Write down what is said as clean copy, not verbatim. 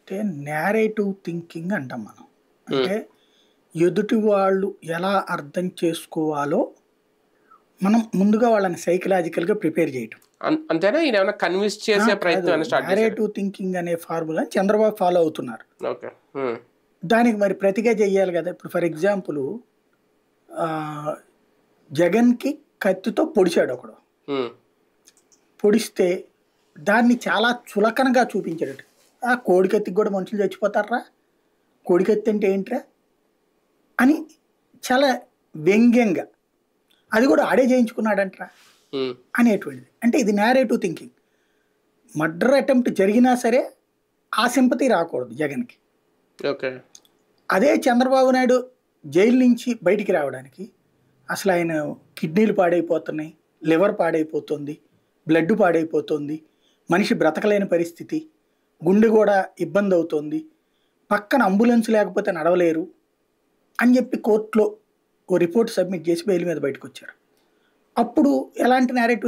అంటే narrative thinking అంటాం మనం. హ్మ్. అంటే ఎదుటి వాళ్ళు ఎలా అర్థం చేసుకోవాలో మనం ముందుగా వాళ్ళని సైకలాజికల్‌గా ప్రిపేర్ చేయటం. అంతేనా? ఈయనేమన్నా కన్విన్స్ చేసే కాదు. ప్రయత్నం ఏమైనా స్టార్ట్ చేసారా? నేరేటివ్ థింకింగ్ అనే ఫార్ములాని చంద్రబాబు ఫాలో అవుతున్నారు. ఓకే. హ్మ్. దానికి మరి ప్రతిగా చెయ్యాలి గదా! ఇప్పుడు ఫర్ ఎగ్జాంపుల్ ఆహ్, జగన్‌కి కత్తితో పొడిచాడొకడు. హ్మ్. పొడిస్తే దాన్ని చాలా చులకనగా చూపించాడట. ఆ! కోడి కత్తికి గూడా మనుషులు చచ్చిపోతార్రా? కోడి కత్తి అంటే ఏంట్రా? అని చాలా వ్యంగ్యంగా, అది గూడా ఆడే చేయించుకున్నాడంట్రా హ్మ్. అనేటువంటిది. అంటే ఇది నేరేటివ్ థింకింగ్. మర్డర్ అటెంప్ట్ జరిగినా సరే ఆ సింపతి రాకూడదు జగన్‌కి. ఓకే. అదే చంద్రబాబు నాయుడు జైలు నుంచి బయటికి రావడానికి అసలాయన కిడ్నీలు పాడైపోతున్నాయి, లివర్ పాడైపోతుంది, బ్లడ్ పాడైపోతుంది, మనిషి బ్రతకలేని పరిస్థితి, గుండె గూడా ఇబ్బందవుతోంది, పక్కన అంబులెన్స్ లేకపోతే నడవలేరు అని జెప్పి కోర్ట్‌లో ఓ రిపోర్ట్ సబ్మిట్ జేసి బెయిల్ మీద బయటకొచ్చారు. అప్పుడు ఎలాంటి నేరేటివ్